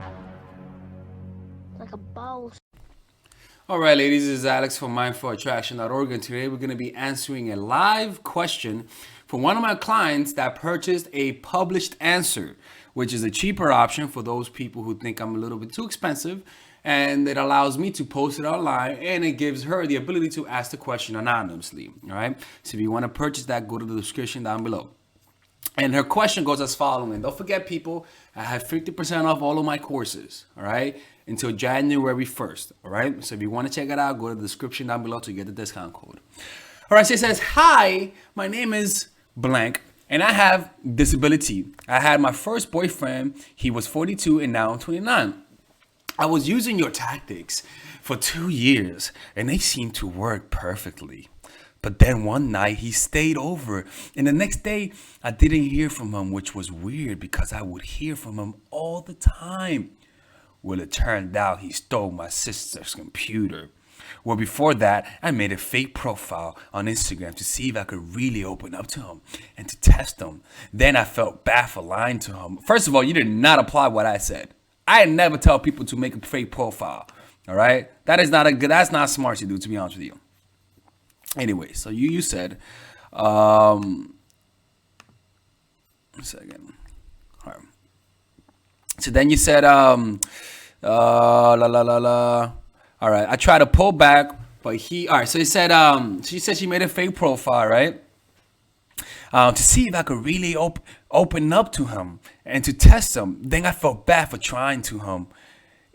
Like a boss. All right, ladies, this is Alex from mindfulattraction.org, and today we're going to be answering a live question from one of my clients that purchased a published answer, which is a cheaper option for those people who think I'm a little bit too expensive, and it allows me to post it online, and it gives her the ability to ask the question anonymously. All right, so if you want to purchase that, go to the description down below. And her question goes as following. Don't forget, people, I have 50% off all of my courses, all right, until January 1st, all right? So if you want to check it out, go to the description down below to get the discount code. All right, so it says, hi, my name is blank, and I have disability. I had my first boyfriend. He was 42, and now I'm 29. I was using your tactics for 2 years, and they seemed to work perfectly. But then one night he stayed over, and the next day I didn't hear from him, which was weird because I would hear from him all the time. Well, it turned out he stole my sister's computer. Well, before that, I made a fake profile on Instagram to see if I could really open up to him and to test him. Then I felt bad for lying to him. First of all, you did not apply what I said. I never tell people to make a fake profile. All right, that's not smart to do, to be honest with you. Anyway, so you said, a second. All right. So then you said, la la la la. All right, I tried to pull back, but all right. So he said, she said she made a fake profile, right? To see if I could really open up to him and to test him. Then I felt bad for trying to him,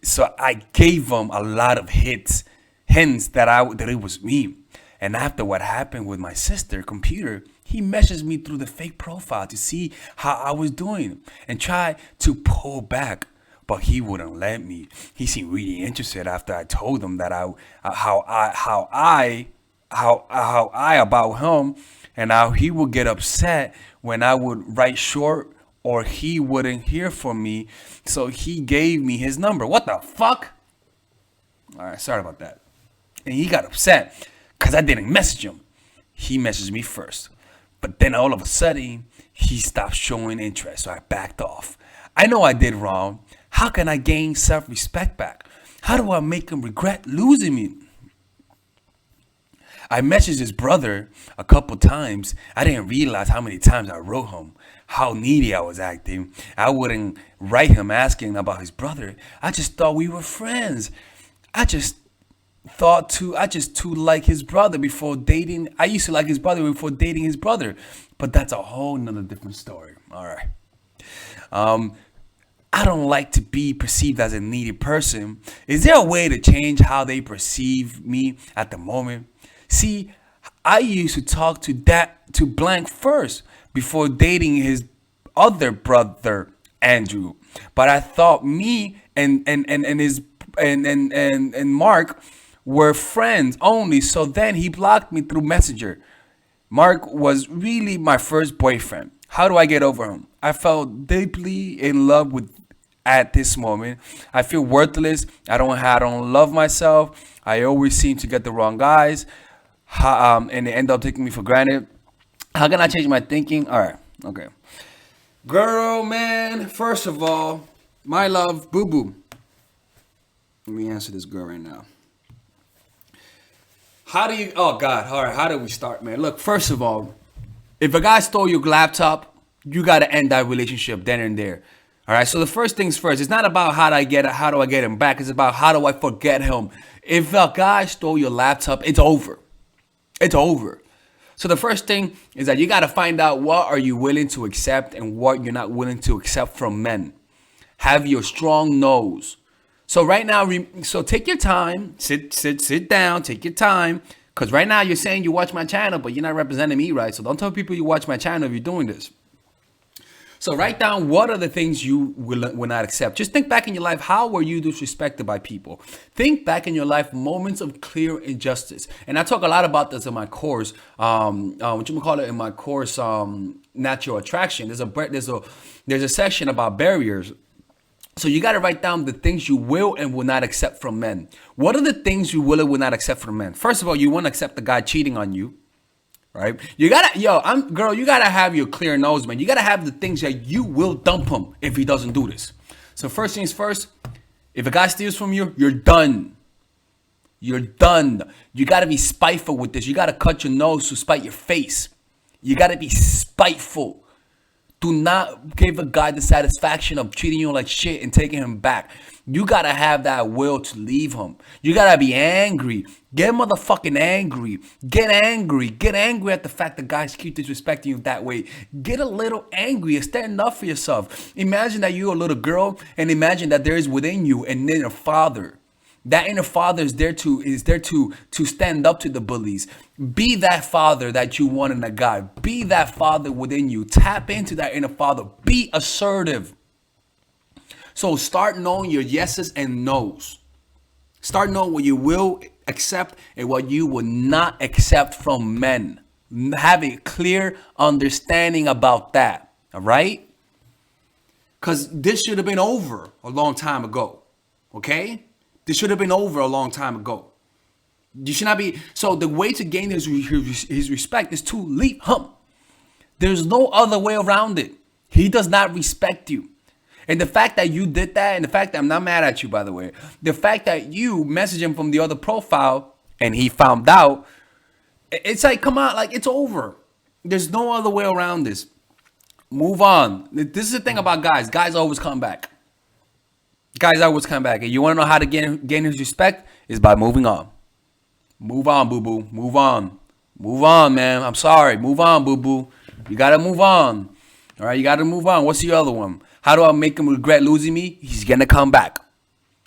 so I gave him a lot of hints that it was me. And after what happened with my sister computer, he messaged me through the fake profile to see how I was doing and tried to pull back, but he wouldn't let me. He seemed really interested after I told him that how I about him, and how he would get upset when I would write short or he wouldn't hear from me. So he gave me his number. What the fuck? All right, sorry about that. And he got upset because I didn't message him. He messaged me first. But then all of a sudden, he stopped showing interest, so I backed off. I know I did wrong. How can I gain self-respect back? How do I make him regret losing me? I messaged his brother a couple times. I didn't realize how many times I wrote him, how needy I was acting. I wouldn't write him asking about his brother. I just thought we were friends. I just to like his brother before dating. I used to like his brother before dating his brother, but that's a whole nother different story. All right. I don't like to be perceived as a needy person. Is there a way to change how they perceive me at the moment? See, I used to talk to blank first before dating his other brother Andrew, but I thought me and Mark were friends only. So then he blocked me through Messenger. Mark was really my first boyfriend. How do I get over him? I felt deeply in love with at this moment. I feel worthless. I don't love myself. I always seem to get the wrong guys, and they end up taking me for granted. How can I change my thinking? All right, okay. Girl, man, first of all, my love, boo boo. Let me answer this girl right now. Oh God, all right, how do we start, man? Look, first of all, if a guy stole your laptop, you got to end that relationship then and there. All right, so the first things first, it's not about how do I get him back, it's about how do I forget him. If a guy stole your laptop, it's over. It's over. So the first thing is that you got to find out what are you willing to accept and what you're not willing to accept from men. Have your strong nose. So right now, so take your time, sit down, take your time. Because right now you're saying you watch my channel, but you're not representing me, right? So don't tell people you watch my channel if you're doing this. So write down what are the things you will not accept. Just think back in your life, how were you disrespected by people? Think back in your life, moments of clear injustice. And I talk a lot about this in my course, in my course, Natural Attraction. There's a section about barriers. So you got to write down the things you will and will not accept from men. What are the things you will and will not accept from men? First of all, you won't accept the guy cheating on you. Right? You gotta, you gotta have your clear nose, man. You gotta have the things that you will dump him if he doesn't do this. So first things first, if a guy steals from you, you're done. You're done. You got to be spiteful with this. You got to cut your nose to spite your face. You got to be spiteful. Do not give a guy the satisfaction of treating you like shit and taking him back. You got to have that will to leave him. You got to be angry. Get motherfucking angry. Get angry. Get angry at the fact that guys keep disrespecting you that way. Get a little angry and stand up for yourself. Imagine that you're a little girl and imagine that there is within you an inner father. That inner father is there to stand up to the bullies. Be that father that you want in a guy. Be that father within you. Tap into that inner father. Be assertive. So start knowing your yeses and nos. Start knowing what you will accept and what you will not accept from men. Have a clear understanding about that. All right? Because this should have been over a long time ago. Okay? This should have been over a long time ago. You should not be. So the way to gain his respect is to leave him. There's no other way around it. He does not respect you. And the fact that you did that, and the fact that I'm not mad at you, by the way, the fact that you messaged him from the other profile and he found out, it's like, come on, like it's over. There's no other way around this. Move on. This is the thing about guys. Guys always come back. Guys always come back. And you want to know how to gain his respect? Is by moving on. Move on, boo-boo. Move on. Move on, man. I'm sorry. Move on, boo-boo. You got to move on. All right, you got to move on. What's the other one? How do I make him regret losing me? He's going to come back.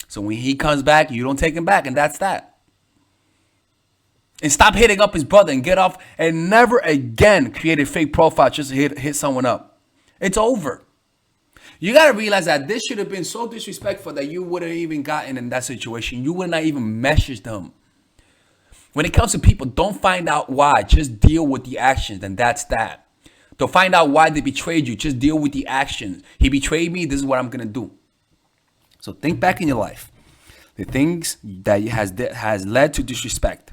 So when he comes back, you don't take him back, and that's that. And stop hitting up his brother and get off and never again create a fake profile just to hit someone up. It's over. You got to realize that this should have been so disrespectful that you wouldn't have even gotten in that situation. You would not even message them. When it comes to people, don't find out why. Just deal with the actions, and that's that. Don't find out why they betrayed you. Just deal with the actions. He betrayed me. This is what I'm going to do. So think back in your life. The things that has led to disrespect.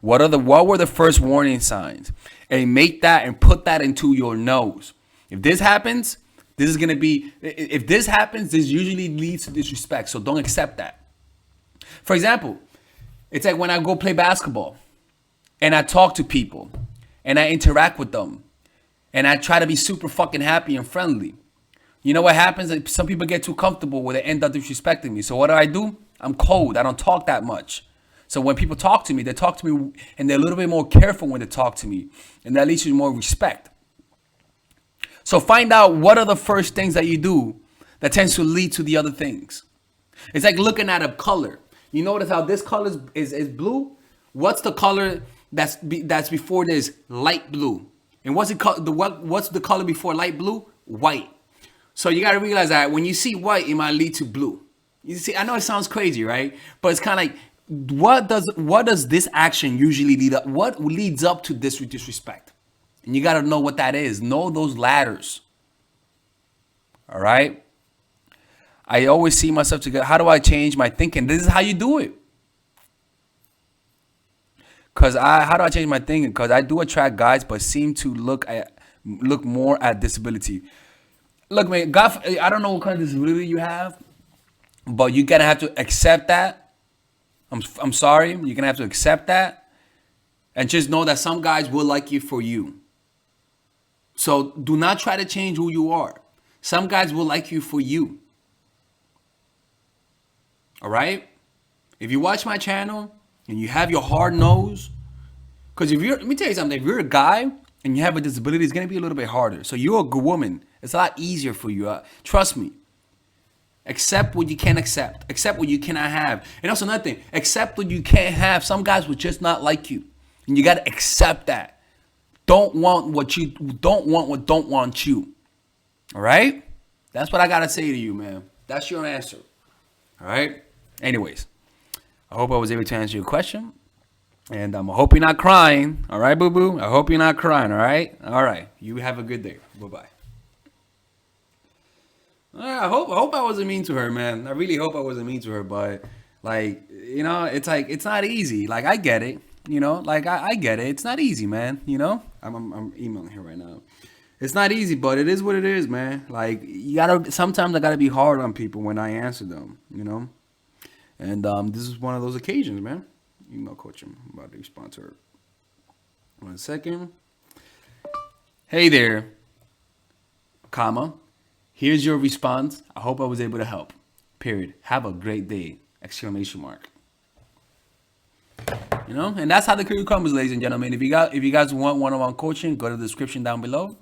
What were the first warning signs? And make that and put that into your nose. If this happens, this usually leads to disrespect. So don't accept that. For example, it's like when I go play basketball and I talk to people and I interact with them and I try to be super fucking happy and friendly. You know what happens? Like some people get too comfortable where they end up disrespecting me. So what do? I'm cold. I don't talk that much. So when people talk to me, they talk to me and they're a little bit more careful when they talk to me. And that leads to more respect. So find out what are the first things that you do that tends to lead to the other things. It's like looking at a color. You notice how this color is blue? What's the color that's before this? Light blue. And what's the color before light blue? White. So you got to realize that when you see white, it might lead to blue. You see, I know it sounds crazy, right? But it's kind of like, what does this action usually lead up? What leads up to this disrespect? And you got to know what that is. Know those ladders. All right? I always see myself to go, how do I change my thinking? This is how you do it. How do I change my thinking? Because I do attract guys, but seem to look more at disability. Look, man, God, I don't know what kind of disability you have, but you're going to have to accept that. I'm sorry. You're going to have to accept that. And just know that some guys will like you for you. So do not try to change who you are. Some guys will like you for you. All right? If you watch my channel and you have your hard nose, because let me tell you something. If you're a guy and you have a disability, it's going to be a little bit harder. So you're a good woman. It's a lot easier for you. Trust me. Accept what you can accept. Accept what you cannot have. And also another thing. Accept what you can't have. Some guys will just not like you. And you got to accept that. Don't want what don't want you. All right? That's what I got to say to you, man. That's your answer. All right? Anyways, I hope I was able to answer your question. And I hope you're not crying. All right, boo-boo? I hope you're not crying, all right? All right. You have a good day. Bye-bye. I hope I wasn't mean to her, man. I really hope I wasn't mean to her. But, like, you know, it's like, it's not easy. Like, I get it. You know, like, I get it. It's not easy, man. You know? I'm emailing her right now. It's not easy, but it is what it is, man. Like you gotta. Sometimes I gotta be hard on people when I answer them, you know. And this is one of those occasions, man. Email coach. I'm about to respond to her. 1 second. Hey there, comma. Here's your response. I hope I was able to help. Period. Have a great day! Exclamation mark. You know, and that's how the career crumbles, ladies and gentlemen. If you guys want one-on-one coaching, go to the description down below.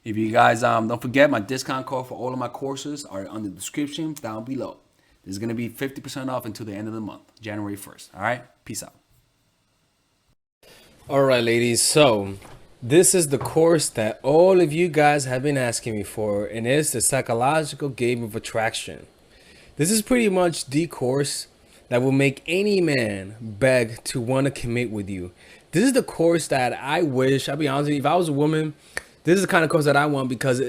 If you guys don't forget, my discount code for all of my courses are on the description down below. This is gonna be 50% off until the end of the month, January 1st. All right, peace out. All right, ladies. So this is the course that all of you guys have been asking me for, and it's the psychological game of attraction. This is pretty much the course that will make any man beg to want to commit with you. This is the course that I wish, I'll be honest with you, if I was a woman, this is the kind of course that I want, because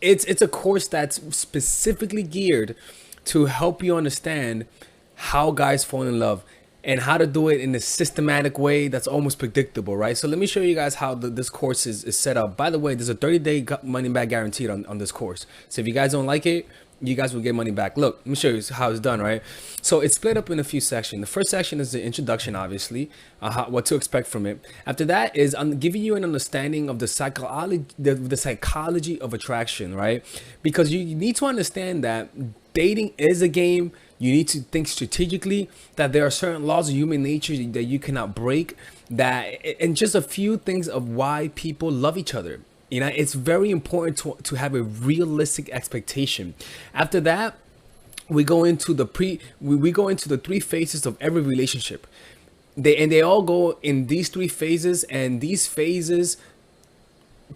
it's a course that's specifically geared to help you understand how guys fall in love and how to do it in a systematic way that's almost predictable, right? So let me show you guys how this course is set up. By the way, there's a 30-day money back guaranteed on this course. So if you guys don't like it, you guys will get money back. Look, let me show you how it's done, right? So it's split up in a few sections. The first section is the introduction, obviously, what to expect from it. After that is I'm giving you an understanding of the psychology of attraction, right? Because you need to understand that dating is a game. You need to think strategically, that there are certain laws of human nature that you cannot break, and just a few things of why people love each other. You know, it's very important to have a realistic expectation. After that, we go into the three phases of every relationship. They all go in these three phases, and these phases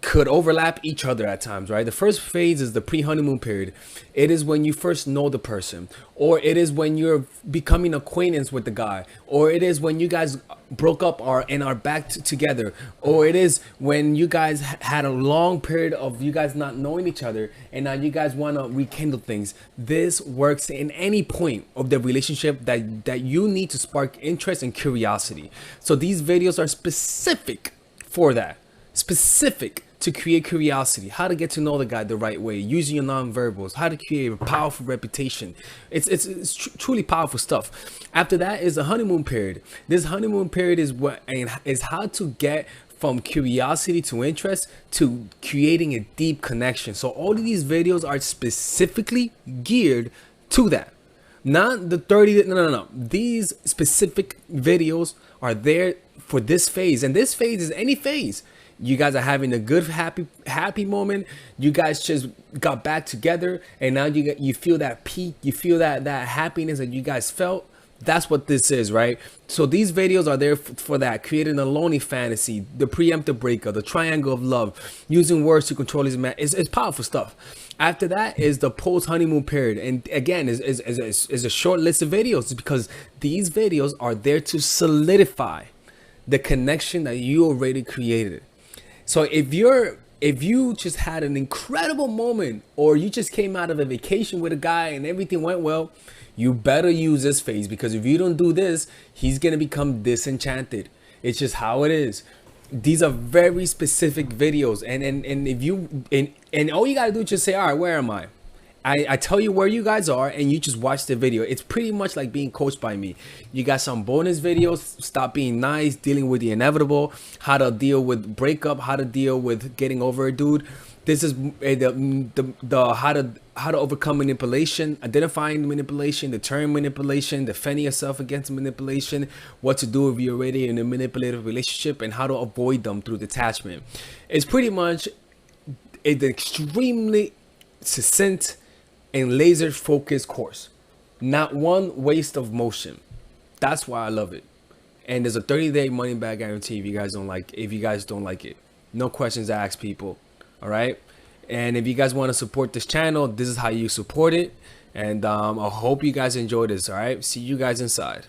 could overlap each other at times, right? The first phase is the pre-honeymoon period. It is when you first know the person, or it is when you're becoming acquaintance with the guy, or it is when you guys broke up and are back together, or it is when you guys had a long period of you guys not knowing each other and now you guys want to rekindle things. This works in any point of the relationship that you need to spark interest and curiosity. So these videos are specific for that. Specific to create curiosity, how to get to know the guy the right way, using your non-verbals, how to create a powerful reputation. It's truly powerful stuff. After that is the honeymoon period. This honeymoon period is how to get from curiosity to interest to creating a deep connection. So all of these videos are specifically geared to that. Not the 30, no. These specific videos are there for this phase, and this phase is any phase. You guys are having a good, happy moment. You guys just got back together, and now you feel that peak. You feel that happiness that you guys felt. That's what this is, right? So these videos are there for that. Creating a lonely fantasy, the preemptive breakup, the triangle of love, using words to control his man. It's powerful stuff. After that is the post-honeymoon period, and again is a short list of videos, because these videos are there to solidify the connection that you already created. So if you just had an incredible moment, or you just came out of a vacation with a guy and everything went well, you better use this phase, because if you don't do this, he's gonna become disenchanted. It's just how it is. These are very specific videos, and all you gotta do is just say, all right, where am I? I tell you where you guys are, and you just watch the video. It's pretty much like being coached by me. You got some bonus videos: stop being nice, dealing with the inevitable, how to deal with breakup, how to deal with getting over a dude. This is the how to overcome manipulation, identifying manipulation, deterring manipulation, defending yourself against manipulation, what to do if you're already in a manipulative relationship, and how to avoid them through detachment. It's pretty much an extremely succinct and laser focused course. Not one waste of motion. That's why I love it. And there's a 30-day money back guarantee if you guys don't like it. No questions asked, people. All right. And if you guys want to support this channel, this is how you support it. And I hope you guys enjoy this. All right. See you guys inside.